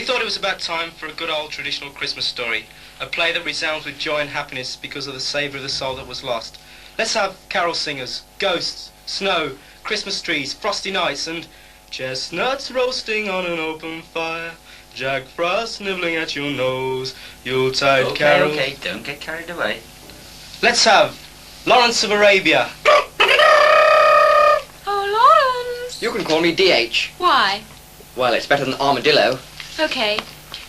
thought it was about time for a good old traditional Christmas story, a play that resounds with joy and happiness because of the savour of the soul that was lost. Let's have carol singers, ghosts, snow, Christmas trees, frosty nights, and chestnuts roasting on an open fire, Jack Frost nibbling at your nose, Yuletide carol. Okay, don't get carried away. Let's have Lawrence of Arabia. Oh, Lawrence! You can call me DH. Why? Well, it's better than armadillo. Okay.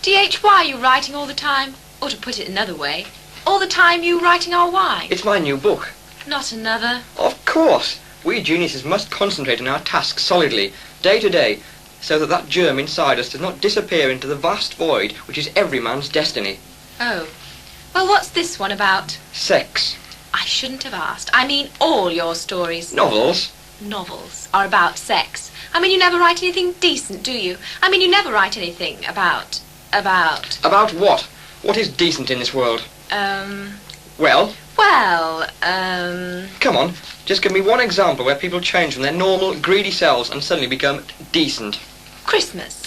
DH, why are you writing all the time? Or to put it another way, all the time you writing our why? It's my new book. Not another. Of course. We geniuses must concentrate on our task solidly, day to day, so that germ inside us does not disappear into the vast void which is every man's destiny. Oh. Well, what's this one about? Sex. I shouldn't have asked. I mean all your stories. Novels. Novels are about sex. I mean, you never write anything decent, do you? I mean, you never write anything about... About what? What is decent in this world? Well? Well, Come on, just give me one example where people change from their normal, greedy selves and suddenly become decent. Christmas.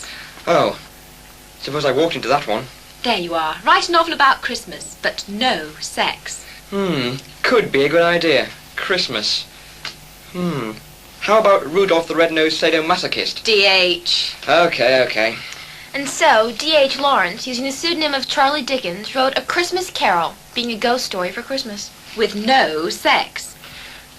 Oh, suppose I walked into that one. There you are. Write a novel about Christmas, but no sex. Could be a good idea. Christmas. How about Rudolph the Red-Nosed Sadomasochist? D.H. Okay. And so, D.H. Lawrence, using the pseudonym of Charlie Dickens, wrote A Christmas Carol, being a ghost story for Christmas. With no sex.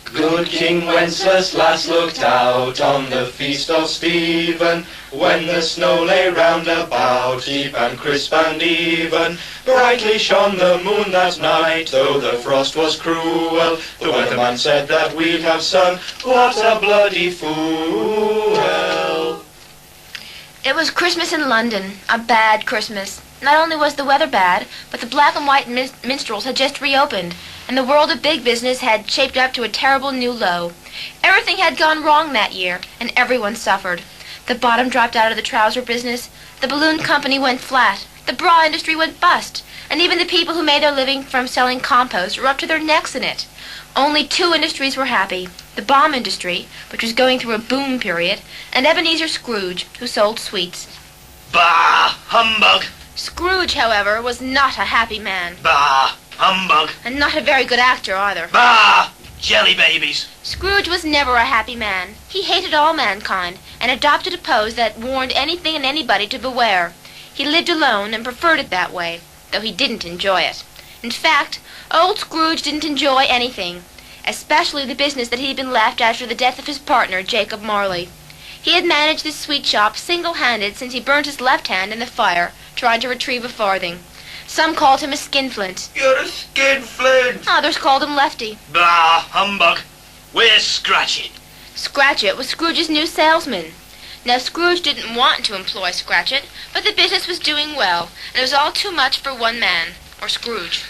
Good King Wenceslas last looked out on the feast of Stephen, when the snow lay round about, deep and crisp and even. Brightly shone the moon that night, though the frost was cruel. The weatherman said that we'd have sun. What a bloody fool! It was Christmas in London, a bad Christmas. Not only was the weather bad, but the black and white minstrels had just reopened, and the world of big business had shaped up to a terrible new low. Everything had gone wrong that year, and everyone suffered. The bottom dropped out of the trouser business, the balloon company went flat, the bra industry went bust, and even the people who made their living from selling compost were up to their necks in it. Only two industries were happy, the bomb industry, which was going through a boom period, and Ebenezer Scrooge, who sold sweets. Bah! Humbug! Scrooge, however, was not a happy man. Bah! Humbug! And not a very good actor either. Bah! Jelly babies! Scrooge was never a happy man. He hated all mankind, and adopted a pose that warned anything and anybody to beware. He lived alone and preferred it that way, though he didn't enjoy it. In fact, old Scrooge didn't enjoy anything, especially the business that he had been left after the death of his partner, Jacob Marley. He had managed this sweet shop single-handed since he burnt his left hand in the fire trying to retrieve a farthing. Some called him a skinflint. You're a skinflint! Others called him Lefty. Bah! Humbug! Where's Scratchet? Scratchet was Scrooge's new salesman. Now, Scrooge didn't want to employ Scratchet, but the business was doing well, and it was all too much for one man, or Scrooge.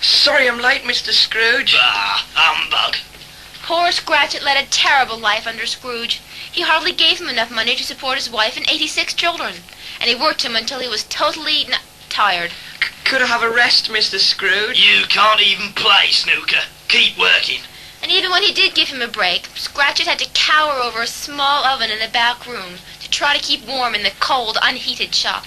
Sorry I'm late, Mr. Scrooge. Bah! Humbug! Poor Scratchet led a terrible life under Scrooge. He hardly gave him enough money to support his wife and 86 children, and he worked him until he was totally tired. Could I have a rest, Mr. Scrooge? You can't even play snooker. Keep working. And even when he did give him a break, Scratchet had to cower over a small oven in the back room to try to keep warm in the cold, unheated shop.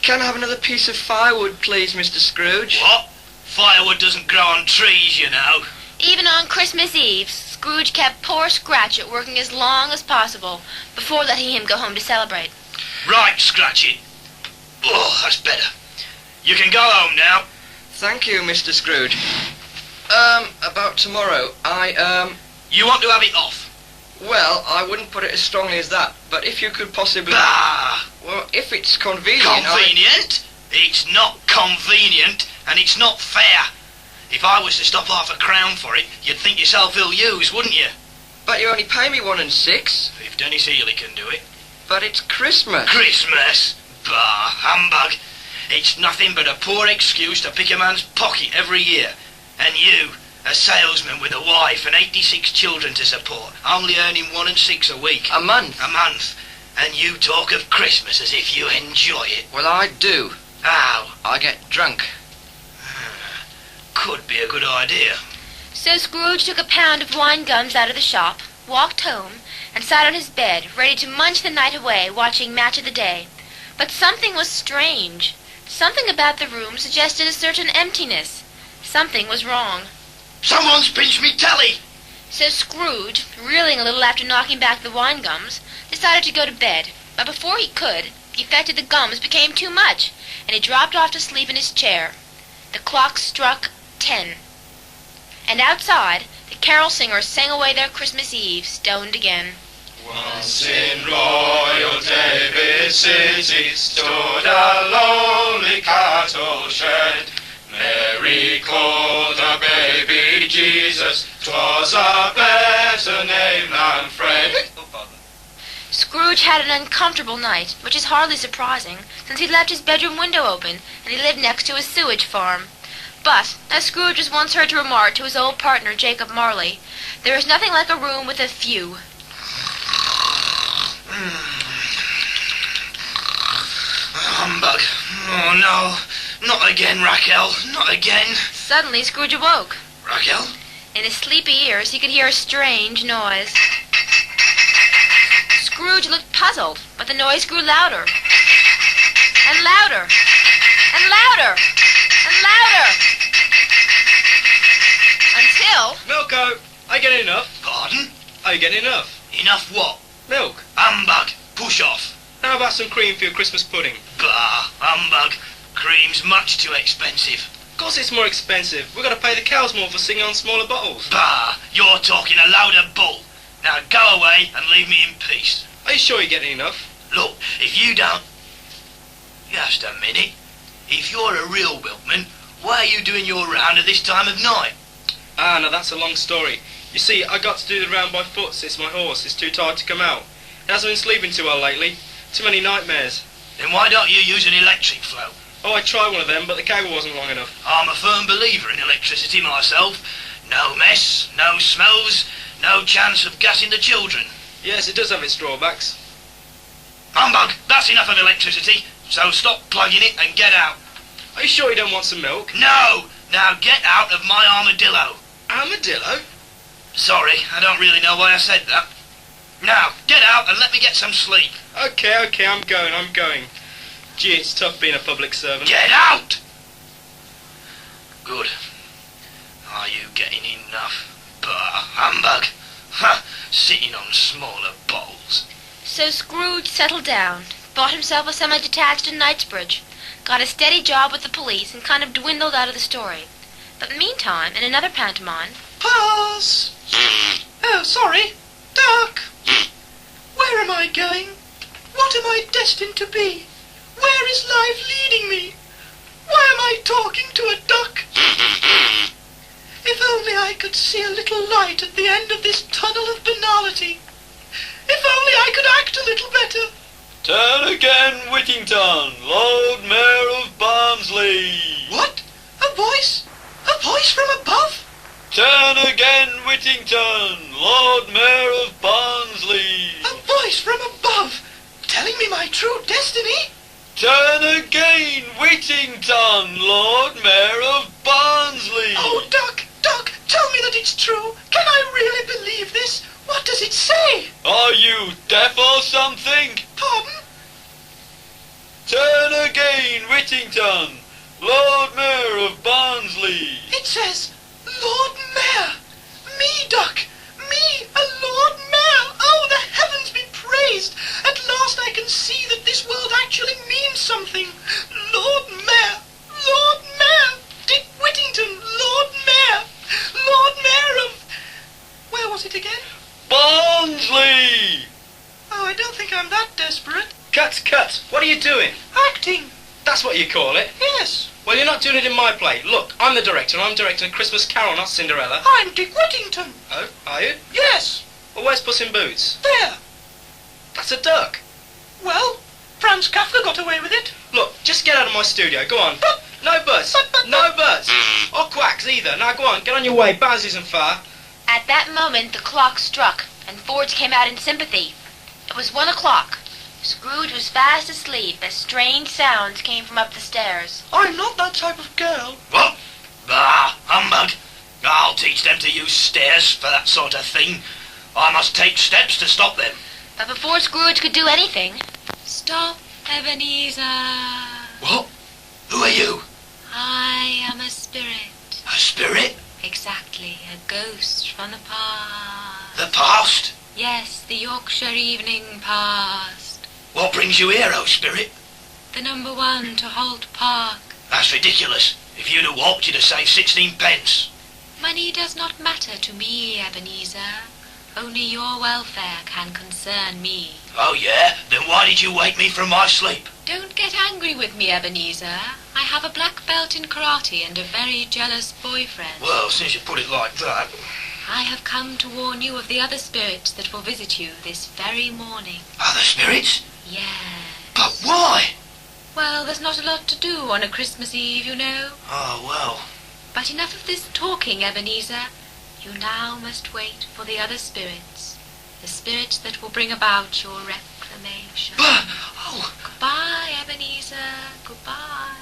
Can I have another piece of firewood, please, Mr. Scrooge? What? Firewood doesn't grow on trees, you know. Even on Christmas Eve, Scrooge kept poor Scratchet working as long as possible before letting him go home to celebrate. Right, Scratchet. Oh, that's better. You can go home now. Thank you, Mr. Scrooge. About tomorrow, You want to have it off? Well, I wouldn't put it as strongly as that, but if you could possibly... Bah! Well, if it's convenient, Convenient? It's not convenient, and it's not fair. If I was to stop £5 for it, you'd think yourself ill-used, wouldn't you? But you only pay me 1 and 6. If Dennis Healy can do it. But it's Christmas. Christmas? Bah, humbug. It's nothing but a poor excuse to pick a man's pocket every year. And you, a salesman with a wife and 86 children to support, only earning 1 and 6 a week. A month. A month. And you talk of Christmas as if you enjoy it. Well, I do. How? I get drunk. Could be a good idea. So Scrooge took a pound of wine gums out of the shop, walked home, and sat on his bed, ready to munch the night away, watching Match of the Day. But something was strange. Something about the room suggested a certain emptiness. Something was wrong. Someone's pinched me telly! So Scrooge, reeling a little after knocking back the wine gums, decided to go to bed. But before he could, the effect of the gums became too much, and he dropped off to sleep in his chair. The clock struck 10. And outside, the carol singers sang away their Christmas Eve, stoned again. Once in royal David's city stood a lonely cattle shed. Mary called the baby Jesus, 'twas a better name than Fred. Scrooge had an uncomfortable night, which is hardly surprising, since he'd left his bedroom window open, and he lived next to a sewage farm. But, as Scrooge was once heard to remark to his old partner Jacob Marley, there is nothing like a room with a few. Humbug. Oh, no. Not again, Raquel. Not again. Suddenly Scrooge awoke. Raquel? In his sleepy ears he could hear a strange noise. Scrooge looked puzzled, but the noise grew louder. And louder. And louder. And louder. Until... Milko, are you getting enough? Pardon? Are you getting enough? Enough what? Milk. Humbug. Push off. How about some cream for your Christmas pudding? Bah. Humbug. Cream's much too expensive. Of course it's more expensive. We've got to pay the cows more for singing on smaller bottles. Bah. You're talking a load of bull. Now go away and leave me in peace. Are you sure you're getting enough? Look, if you don't... Just a minute. If you're a real milkman, why are you doing your round at this time of night? Ah, now that's a long story. You see, I got to do the round by foot since my horse is too tired to come out. He hasn't been sleeping too well lately. Too many nightmares. Then why don't you use an electric float? Oh, I tried one of them, but the cable wasn't long enough. I'm a firm believer in electricity myself. No mess, no smells, no chance of gassing the children. Yes, it does have its drawbacks. Humbug, that's enough of electricity, so stop plugging it and get out. Are you sure you don't want some milk? No! Now get out of my armadillo. Armadillo? Sorry, I don't really know why I said that. Now, get out and let me get some sleep. Okay, I'm going. Gee, it's tough being a public servant. Get out! Good. Are you getting enough? Bah, humbug. Ha! Sitting on smaller bottles. So Scrooge settled down, bought himself a semi-detached in Knightsbridge, got a steady job with the police, and kind of dwindled out of the story. But meantime, in another pantomime... Pause! Oh, sorry. Duck! Where am I going? What am I destined to be? Where is life leading me? Why am I talking to a duck? If only I could see a little light at the end of this tunnel of banality. If only I could act a little better. Turn again, Whittington, Lord Mayor of Barnsley. What? A voice? A voice from above? Turn again, Whittington, Lord Mayor of Barnsley. A voice from above, telling me my true destiny? Turn again, Whittington, Lord Mayor of Barnsley. Oh, Duck, tell me that it's true. Can I really believe this? What does it say? Are you deaf or something? Pardon? Turn again, Whittington, Lord Mayor of Barnsley. It says, Lord Mayor. Me, Duck. Me, a Lord Mayor. Oh, the heavens be praised. At last I can see that this world actually means something. Lord Mayor. Lord Mayor. Dick Whittington, Lord Mayor. Lord Mayor of... Where was it again? Barnsley! Oh, I don't think I'm that desperate. Cut! What are you doing? Acting. That's what you call it? Yes. Well, you're not doing it in my play. Look, I'm the director, and I'm directing A Christmas Carol, not Cinderella. I'm Dick Whittington. Oh, are you? Yes. Well, where's Puss in Boots? There. That's a duck. Well, Franz Kafka got away with it. Look, just get out of my studio. Go on. But- No buts. but- No buts. Or quacks either. Now go on, get on your way. Baz isn't far. At that moment the clock struck, and Forge came out in sympathy. It was 1 o'clock. Scrooge was fast asleep as strange sounds came from up the stairs. I'm not that type of girl. What? Bah, humbug. I'll teach them to use stairs for that sort of thing. I must take steps to stop them. But before Scrooge could do anything... Stop Ebenezer. What? Who are you? I am a spirit. A spirit? Exactly, a ghost from the past. The past? Yes, the Yorkshire evening past. What brings you here, oh spirit? The number 1 to Holt Park. That's ridiculous. If you'd have walked, you'd have saved 16 pence. Money does not matter to me, Ebenezer. Only your welfare can concern me. Oh, yeah? Then why did you wake me from my sleep? Don't get angry with me, Ebenezer. I have a black belt in karate and a very jealous boyfriend. Well, since you put it like that... I have come to warn you of the other spirits that will visit you this very morning. Other spirits? Yes. But why? Well, there's not a lot to do on a Christmas Eve, you know. Oh, well... But enough of this talking, Ebenezer. You now must wait for the other spirits. The spirits that will bring about your reclamation. But... Oh... Goodbye, Ebenezer. Goodbye.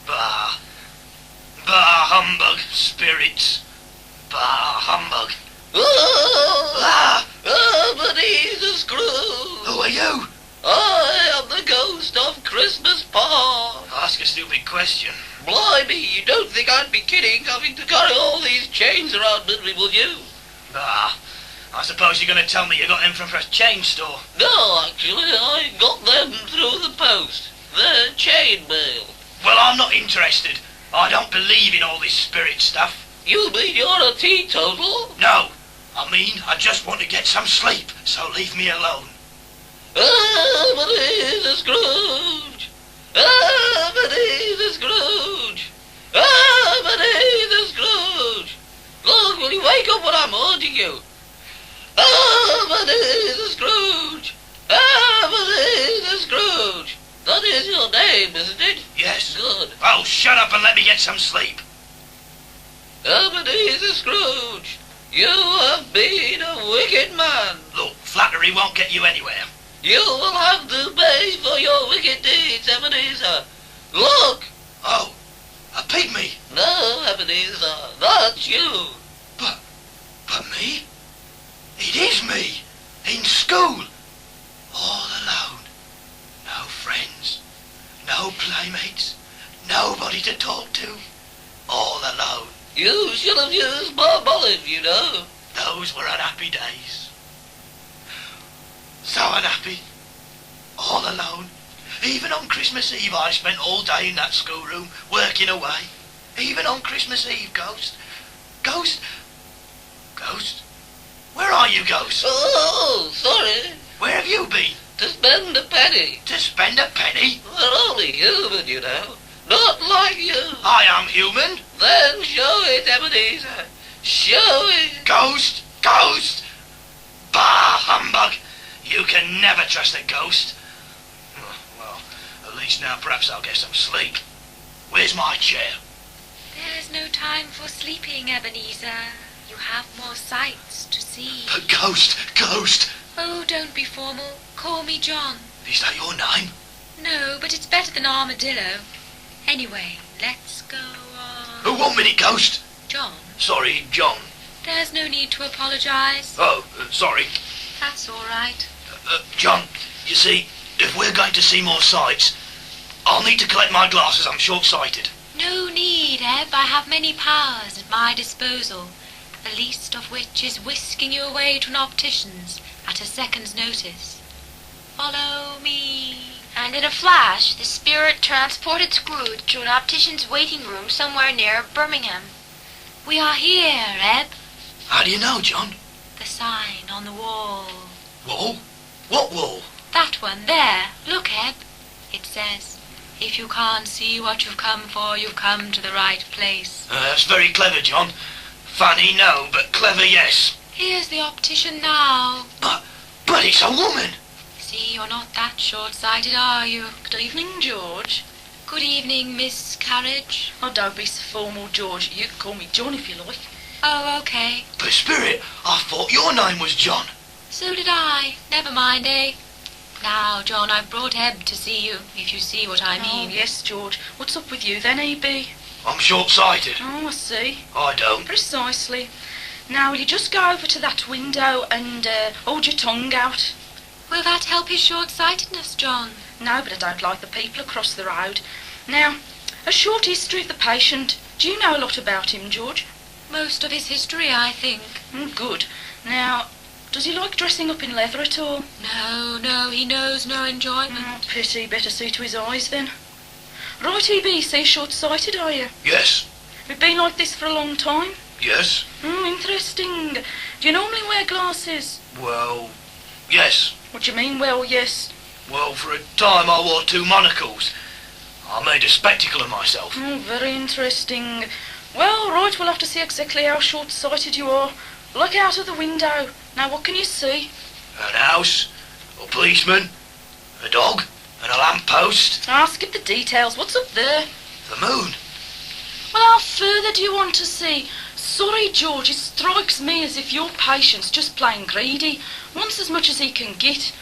Bah. Bah humbug, spirits. Bah humbug. Ebenezer Scrooge! Who are you? I am the ghost of Christmas Past. Ask a stupid question. Blimey, you don't think I'd be kidding having to carry all these chains around with me, would you? Ah, I suppose you're going to tell me you got them from a chain store. No, actually, I got them through the post. They're chain mail. Well, I'm not interested. I don't believe in all this spirit stuff. You mean you're a teetotal? No, I mean I just want to get some sleep, so leave me alone. Ebenezer Scrooge! Ebenezer Scrooge! Ebenezer Scrooge! Look, will you wake up when I'm haunting you? Ebenezer Scrooge! Ebenezer Scrooge! That is your name, isn't it? Yes. Good. Oh, shut up and let me get some sleep. Ebenezer Scrooge, you have been a wicked man. Look, flattery won't get you anywhere. You will have to pay for your wicked deeds, Ebenezer. Look! Oh, a pygmy. No, Ebenezer, that's you. But me? It is me. In school. All alone. No friends. No playmates. Nobody to talk to. All alone. You should have used Bob Olive, you know. Those were unhappy days. So unhappy. All alone. Even on Christmas Eve I spent all day in that schoolroom, working away. Even on Christmas Eve, Ghost. Ghost? Ghost? Where are you, Ghost? Oh, sorry. Where have you been? To spend a penny. To spend a penny? We're only human, you know. Not like you. I am human. Then show it, Ebenezer. Show it. Ghost! Ghost! Bah, humbug! You can never trust a ghost. Well, at least now perhaps I'll get some sleep. Where's my chair? There's no time for sleeping, Ebenezer. You have more sights to see. But Ghost! Ghost! Oh, don't be formal. Call me John. Is that your name? No, but it's better than armadillo. Anyway, let's go on. 1 minute, Ghost. John, Sorry, John. there's no need to apologise. Oh, sorry. That's all right. John, you see, if we're going to see more sights, I'll need to collect my glasses. I'm short-sighted. No need, Eb. I have many powers at my disposal, the least of which is whisking you away to an optician's at a second's notice. Follow me. And in a flash, the spirit transported Scrooge to an optician's waiting room somewhere near Birmingham. We are here, Eb. How do you know, John? The sign on the wall. Wall? What wall? That one there. Look, Eb. It says, if you can't see what you've come for, you've come to the right place. That's very clever, John. Funny, no, but clever, yes. Here's the optician now. But it's a woman. See, you're not that short-sighted, are you? Good evening, George. Good evening, Miss Carriage. Oh, don't be so formal, George. You can call me John if you like. Oh, okay. But Spirit, I thought your name was John. So did I. Never mind, eh? Now, John, I've brought Eb to see you, if you see what I mean. Oh, yes, George. What's up with you then, A.B.? I'm short-sighted. Oh, I see. I don't. Precisely. Now, will you just go over to that window and hold your tongue out? Will that help his short-sightedness, John? No, but I don't like the people across the road. Now, a short history of the patient. Do you know a lot about him, George? Most of his history, I think. Good. Now, does he like dressing up in leather at all? No, he knows no enjoyment. Pity, better see to his eyes then. Right, E.B., so you're short-sighted, are you? Yes. We've been like this for a long time? Yes. Interesting. Do you normally wear glasses? Well, yes. What do you mean, well, yes? Well, for a time I wore 2 monocles. I made a spectacle of myself. Very interesting. Well, right, we'll have to see exactly how short-sighted you are. Look out of the window. Now, what can you see? An house, a policeman, a dog, and a lamppost. Skip the details. What's up there? The moon. Well, how further do you want to see? Sorry, George, it strikes me as if your patient's just plain greedy. Wants as much as he can get.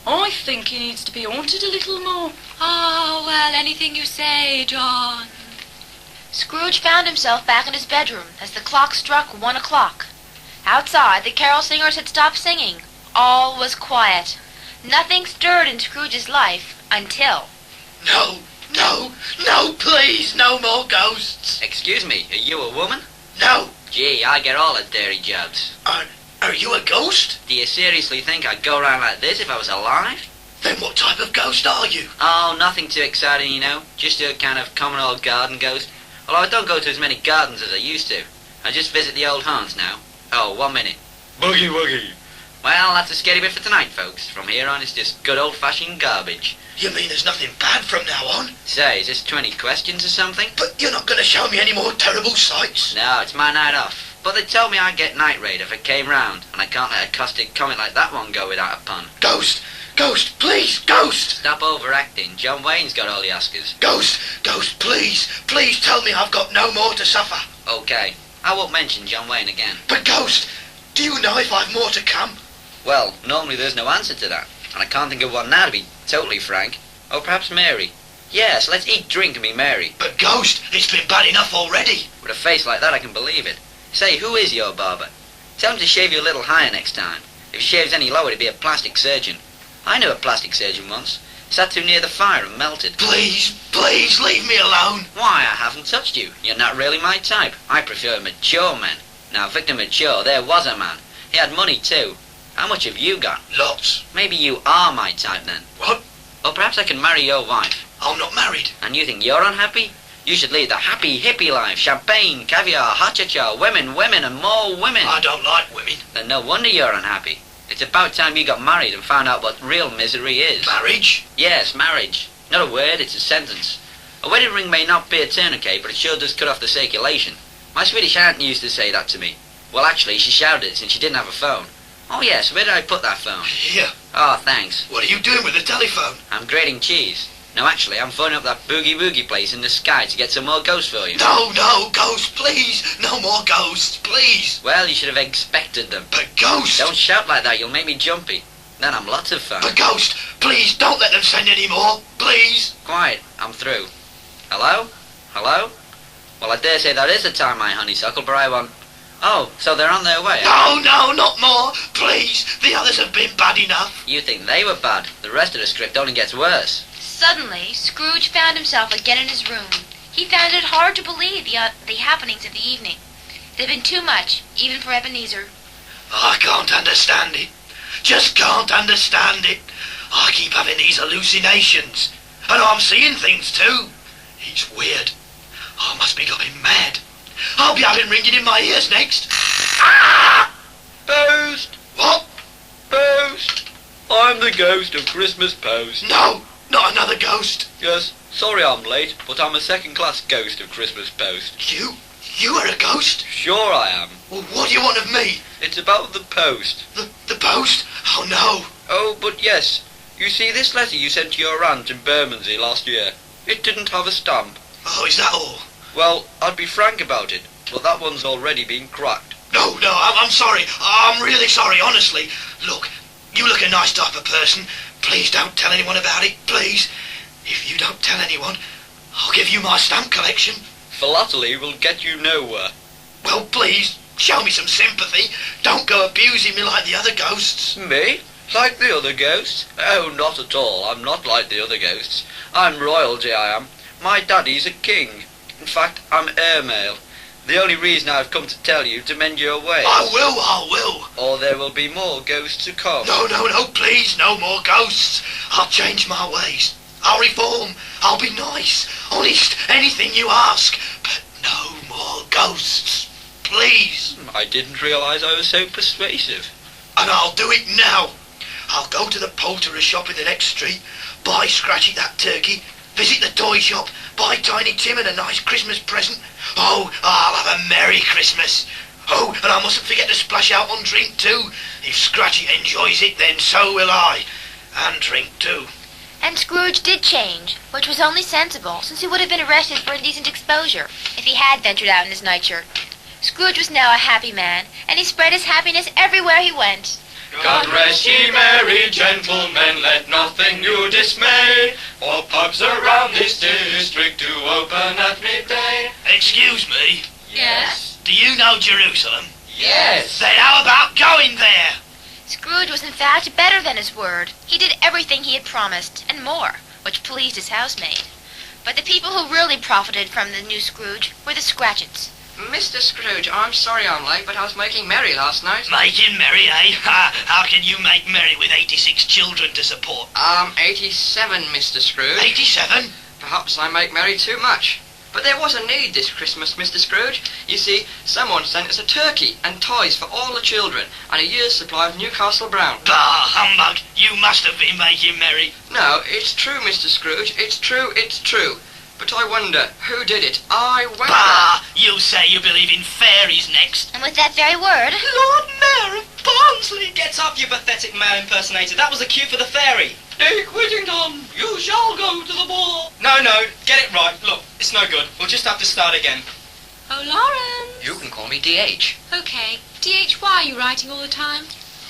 I think he needs to be haunted a little more. Oh, well, anything you say, John. Scrooge found himself back in his bedroom as the clock struck 1 o'clock. Outside, the carol singers had stopped singing. All was quiet. Nothing stirred in Scrooge's life until... No, please, no more ghosts. Excuse me, are you a woman? No. Gee, I get all the dirty jobs. Are you a ghost? Do you seriously think I'd go around like this if I was alive? Then what type of ghost are you? Oh, nothing too exciting, you know. Just a kind of common old garden ghost. Although I don't go to as many gardens as I used to. I just visit the old haunts now. Oh, 1 minute. Boogie woogie. Well, that's a scary bit for tonight, folks. From here on, it's just good old-fashioned garbage. You mean there's nothing bad from now on? Say, is this 20 questions or something? But you're not going to show me any more terrible sights? No, it's my night off. But they told me I'd get night raid if it came round, and I can't let a caustic comment like that one go without a pun. Ghost, please, ghost! Stop overacting. John Wayne's got all the Oscars. Ghost, please tell me I've got no more to suffer. Okay, I won't mention John Wayne again. But Ghost, do you know if I've more to come? Well, normally there's no answer to that, and I can't think of one now, to be totally frank. Or perhaps Mary. Yes, let's eat, drink, and be merry. But Ghost, it's been bad enough already. With a face like that, I can believe it. Say, who is your barber? Tell him to shave you a little higher next time. If he shaves any lower, he'd be a plastic surgeon. I knew a plastic surgeon once. Sat too near the fire and melted. Please, leave me alone. Why, I haven't touched you. You're not really my type. I prefer mature men. Now, Victor Mature, there was a man. He had money, too. How much have you got? Lots. Maybe you are my type, then. What? Or perhaps I can marry your wife. I'm not married. And you think you're unhappy? You should lead the happy, hippie life. Champagne, caviar, ha-cha-cha, women, and more women. I don't like women. Then no wonder you're unhappy. It's about time you got married and found out what real misery is. Marriage? Yes, marriage. Not a word, it's a sentence. A wedding ring may not be a tourniquet, but it sure does cut off the circulation. My Swedish aunt used to say that to me. Well, actually, she shouted it since she didn't have a phone. Oh, yes, where did I put that phone? Here. Oh, thanks. What are you doing with the telephone? I'm grating cheese. No, actually, I'm phoning up that boogie place in the sky to get some more ghosts for you. No, ghosts, please. No more ghosts, please. Well, you should have expected them. But Ghost... Don't shout like that, you'll make me jumpy. Then I'm lots of fun. But Ghost, please don't let them send any more, please. Quiet, I'm through. Hello? Well, I dare say that is the time, my honeysuckle, but I want... Oh, so they're on their way? No, not more, please. The others have been bad enough. You think they were bad. The rest of the script only gets worse. Suddenly, Scrooge found himself again in his room. He found it hard to believe the happenings of the evening. It had been too much, even for Ebenezer. I can't understand it. Just can't understand it. I keep having these hallucinations. And I'm seeing things too. It's weird. I must be going mad. I'll be having ringing in my ears next. Ah! Post! What? Post! I'm the ghost of Christmas Post. No, not another ghost. Yes, sorry I'm late, but I'm a second-class ghost of Christmas Post. You are a ghost? Sure I am. Well, what do you want of me? It's about the post. The post? Oh, no. Oh, but yes. You see, this letter you sent to your aunt in Bermondsey last year, it didn't have a stamp. Oh, is that all? Well, I'd be frank about it, but that one's already been cracked. No, I'm sorry. I'm really sorry, honestly. Look, you look a nice type of person. Please don't tell anyone about it, please. If you don't tell anyone, I'll give you my stamp collection. Philately will get you nowhere. Well, please, show me some sympathy. Don't go abusing me like the other ghosts. Me? Like the other ghosts? Oh, not at all. I'm not like the other ghosts. I'm royalty, I am. My daddy's a king. In fact, I'm heir male. The only reason I've come to tell you to mend your ways. I will. Or there will be more ghosts to come. No, please, no more ghosts. I'll change my ways. I'll reform. I'll be nice, honest, anything you ask. But no more ghosts. Please. I didn't realise I was so persuasive. And I'll do it now. I'll go to the poulterer's shop in the next street, buy Scratchy that turkey, visit the toy shop, buy Tiny Tim a nice Christmas present. Oh, I'll have a Merry Christmas. Oh, and I mustn't forget to splash out on drink too. If Scratchy enjoys it, then so will I. And drink too. And Scrooge did change, which was only sensible, since he would have been arrested for indecent exposure if he had ventured out in his nightshirt. Scrooge was now a happy man, and he spread his happiness everywhere he went. God rest ye merry gentlemen, let nothing you dismay, for pubs around this district do open at midday. Excuse me. Yes? Do you know Jerusalem? Yes. Then how about going there? Scrooge was in fact better than his word. He did everything he had promised, and more, which pleased his housemaid. But the people who really profited from the new Scrooge were the Scratchets. Mr. Scrooge, I'm sorry I'm late, but I was making merry last night. Making merry, eh? How can you make merry with 86 children to support? 87, Mr. Scrooge. 87? Perhaps I make merry too much. But there was a need this Christmas, Mr. Scrooge. You see, someone sent us a turkey and toys for all the children, and a year's supply of Newcastle Brown. Bah, humbug! You must have been making merry. No, it's true, Mr. Scrooge. It's true. But I wonder, who did it? I wonder. Bah! You say you believe in fairies next. And with that very word, Lord Mayor of Barnsley! Get up, you pathetic male impersonator. That was a cue for the fairy. Dick Whittington, you shall go to the ball. No, get it right. Look, it's no good. We'll just have to start again. Oh, Lawrence. You can call me D.H. Okay. DH, why are you writing all the time?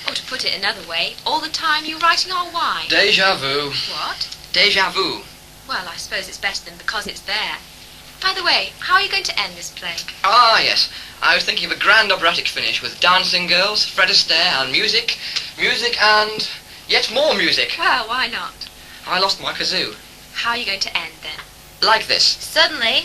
Or to put it another way, all the time you're writing on why? Deja vu. What? Deja vu. Well, I suppose it's better than because it's there. By the way, how are you going to end this play? Ah, yes. I was thinking of a grand operatic finish with dancing girls, Fred Astaire, and music, and yet more music. Well, why not? I lost my kazoo. How are you going to end, then? Like this. suddenly,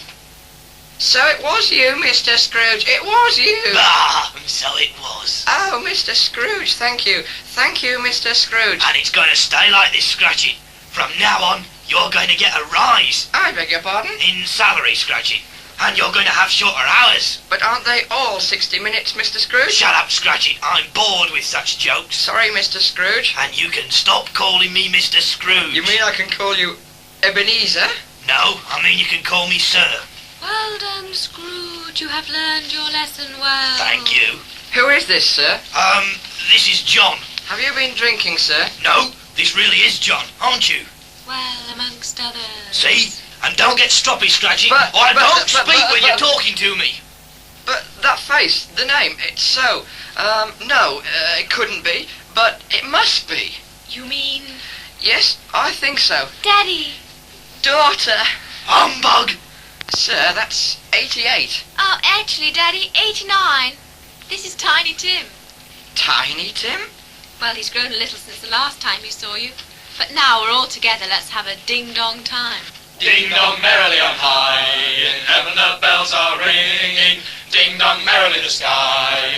So it was you, Mr. Scrooge. It was you. Bah! So it was. Oh, Mr. Scrooge, thank you. Thank you, Mr. Scrooge. And it's going to stay like this, Scratchy. From now on, you're going to get a rise I beg your pardon? in salary, Scratchy. And you're going to have shorter hours. But aren't they all 60 minutes, Mr. Scrooge? Shut up, Scratchy. I'm bored with such jokes. Sorry, Mr. Scrooge. And you can stop calling me Mr. Scrooge. You mean I can call you Ebenezer? No, I mean you can call me Sir. Well done, Scrooge. You have learned your lesson well. Thank you. Who is this, sir? This is John. Have you been drinking, sir? No, this really is John, aren't you? Well, amongst others. See? And don't get stroppy, Scratchy, But- or I but- don't but- speak but- when but- you're talking to me. But that face, the name, it's so... no, it couldn't be, but it must be. You mean... Yes, I think so. Daddy. Daughter. Humbug! Sir, that's 88. Oh, actually, Daddy, 89. This is Tiny Tim. Tiny Tim? Well, he's grown a little since the last time he saw you. But now we're all together. Let's have a ding-dong time. Ding dong merrily on high, in heaven the bells are ringing. Ding dong merrily the sky